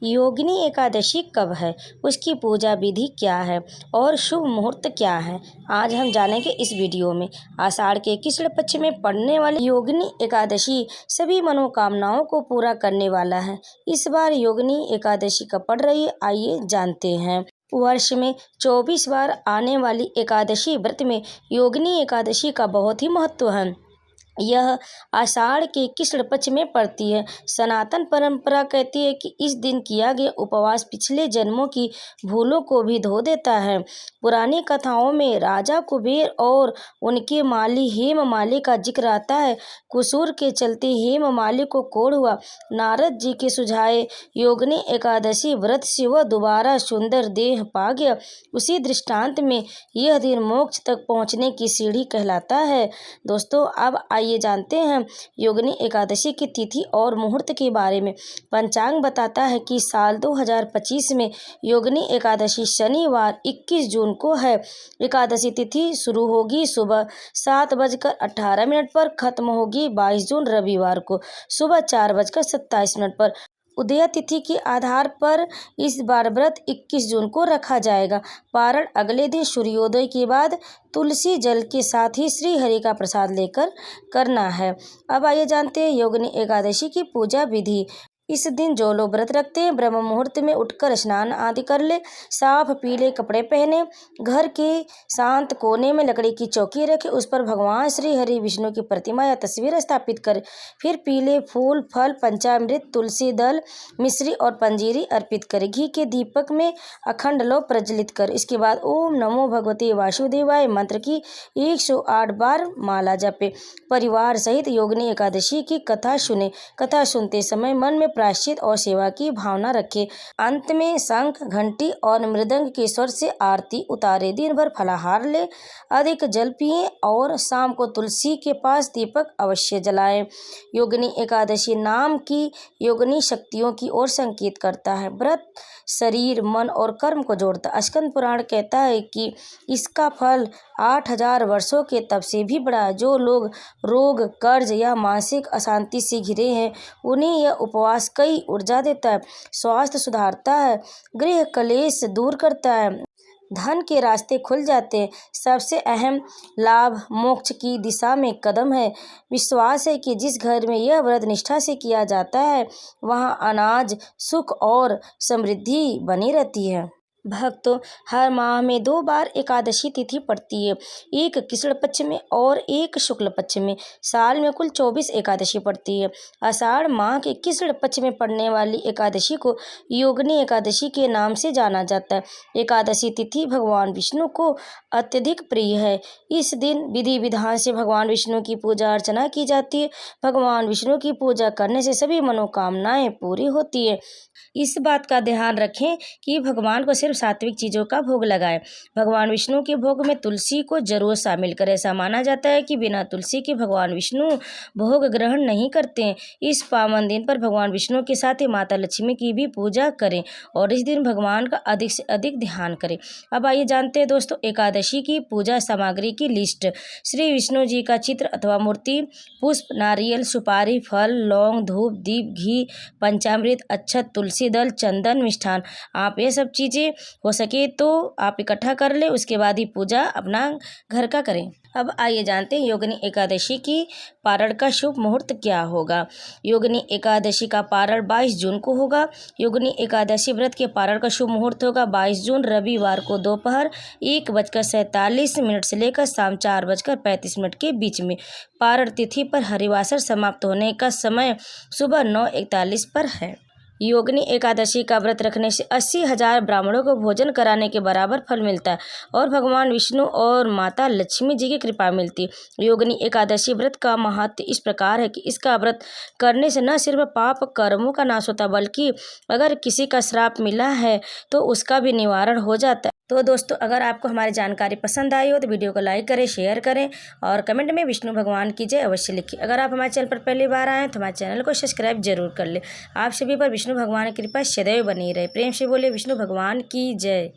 योगिनी एकादशी कब है, उसकी पूजा विधि क्या है और शुभ मुहूर्त क्या है, आज हम जानेंगे इस वीडियो में। आषाढ़ के कृष्ण पक्ष में पड़ने वाली योगिनी एकादशी सभी मनोकामनाओं को पूरा करने वाला है। इस बार योगिनी एकादशी कब पड़ रही है, आइए जानते हैं। वर्ष में 24 बार आने वाली एकादशी व्रत में योगिनी एकादशी का बहुत ही महत्व है। यह आषाढ़ के कृष्ण पक्ष में पड़ती है। सनातन परंपरा कहती है कि इस दिन किया गया उपवास पिछले जन्मों की भूलों को भी धो देता है। पुरानी कथाओं में राजा कुबेर और उनके माली हेममाली का जिक्र आता है। कुसूर के चलते हेममाली को कोढ़ हुआ। नारद जी के सुझाए योगिनी एकादशी व्रत से वह दोबारा सुंदर देह पा गया। उसी दृष्टांत में यह दिन मोक्ष तक पहुँचने की सीढ़ी कहलाता है। दोस्तों, अब आइए जानते हैं योगिनी एकादशी की तिथि और मुहूर्त के बारे में। पंचांग बताता है कि साल 2025 में योगिनी एकादशी शनिवार 21 जून को है। एकादशी तिथि शुरू होगी सुबह 7:18 पर, खत्म होगी 22 जून रविवार को सुबह 4:27 पर। उदया तिथि के आधार पर इस बार व्रत 21 जून को रखा जाएगा। पारण अगले दिन सूर्योदय के बाद तुलसी जल के साथ ही श्री हरि का प्रसाद लेकर करना है। अब आइए जानते हैं योगिनी एकादशी की पूजा विधि। इस दिन जो लोग व्रत रखते हैं ब्रह्म मुहूर्त में उठकर स्नान आदि कर ले, साफ पीले कपड़े पहने, घर के शांत कोने में लकड़ी की चौकी रखे, उस पर भगवान श्री हरि विष्णु की प्रतिमा या तस्वीर स्थापित करे। फिर पीले फूल, फल, पंचामृत, तुलसी दल, मिश्री और पंजीरी अर्पित करे। घी के दीपक में अखंड लौ प्रज्वलित कर इसके बाद ओम नमो भगवते वासुदेवाय मंत्र की 108 बार माला जपे। परिवार सहित योगिनी एकादशी की कथा सुने। कथा सुनते समय मन में प्रायश्चित और सेवा की भावना रखें। अंत में शंख, घंटी और मृदंग के स्वर से आरती उतारे। दिन भर फलाहार ले, अधिक जल पिएं और शाम को तुलसी के पास दीपक अवश्य जलाएं। योगिनी एकादशी नाम की योगिनी शक्तियों की ओर संकेत करता है। व्रत शरीर, मन और कर्म को जोड़ता है। स्कंद पुराण कहता है कि इसका फल 8000 वर्षों के तप से भी बड़ा है। जो लोग रोग, कर्ज या मानसिक अशांति से घिरे हैं उन्हें यह उपवास कई ऊर्जा देता है, स्वास्थ्य सुधारता है, गृह कलेश दूर करता है, धन के रास्ते खुल जाते हैं। सबसे अहम लाभ मोक्ष की दिशा में कदम है। विश्वास है कि जिस घर में यह व्रत निष्ठा से किया जाता है वहाँ अनाज, सुख और समृद्धि बनी रहती है। भक्तों, हर माह में 2 बार एकादशी तिथि पड़ती है, एक कृष्ण पक्ष में और एक शुक्ल पक्ष में। साल में कुल 24 एकादशी पड़ती है। आषाढ़ माह के कृष्ण पक्ष में पड़ने वाली एकादशी को योगिनी एकादशी के नाम से जाना जाता है। एकादशी तिथि भगवान विष्णु को अत्यधिक प्रिय है। इस दिन विधि विधान से भगवान विष्णु की पूजा अर्चना की जाती है। भगवान विष्णु की पूजा करने से सभी मनोकामनाएं पूरी होती है। इस बात का ध्यान रखें कि भगवान को सिर्फ सात्विक चीज़ों का भोग लगाएं। भगवान विष्णु के भोग में तुलसी को जरूर शामिल करें। ऐसा माना जाता है कि बिना तुलसी के भगवान विष्णु भोग ग्रहण नहीं करते हैं। इस पावन दिन पर भगवान विष्णु के साथ ही माता लक्ष्मी की भी पूजा करें और इस दिन भगवान का अधिक से अधिक ध्यान करें। अब आइए जानते हैं दोस्तों एकादशी की पूजा सामग्री की लिस्ट। श्री विष्णु जी का चित्र अथवा मूर्ति, पुष्प, नारियल, सुपारी, फल, लौंग, धूप, दीप, घी, पंचामृत, अक्षत, तुलसी दल, चंदन, मिष्ठान। आप ये सब चीज़ें हो सके तो आप इकट्ठा कर ले, उसके बाद ही पूजा अपना घर का करें। अब आइए जानते हैं योगिनी एकादशी की पारण का शुभ मुहूर्त क्या होगा। योगिनी एकादशी का पारण 22 जून को होगा। योगिनी एकादशी व्रत के पारण का शुभ मुहूर्त होगा 22 जून रविवार को दोपहर 1:47 से लेकर शाम 4:35 के बीच में। पारण तिथि पर हरिवासर समाप्त होने का समय सुबह 9:41 पर है। योगिनी एकादशी का व्रत रखने से 80,000 ब्राह्मणों को भोजन कराने के बराबर फल मिलता है और भगवान विष्णु और माता लक्ष्मी जी की कृपा मिलती है। योगिनी एकादशी व्रत का महत्व इस प्रकार है कि इसका व्रत करने से न सिर्फ पाप कर्मों का नाश होता बल्कि अगर किसी का श्राप मिला है तो उसका भी निवारण हो जाता है। तो दोस्तों, अगर आपको हमारी जानकारी पसंद आई हो तो वीडियो को लाइक करें, शेयर करें और कमेंट में विष्णु भगवान की जय अवश्य लिखें। अगर आप हमारे चैनल पर पहली बार आए तो हमारे चैनल को सब्सक्राइब जरूर कर लें। आप सभी पर विष्णु भगवान की कृपा सदैव बनी रहे। प्रेम से बोले विष्णु भगवान की जय।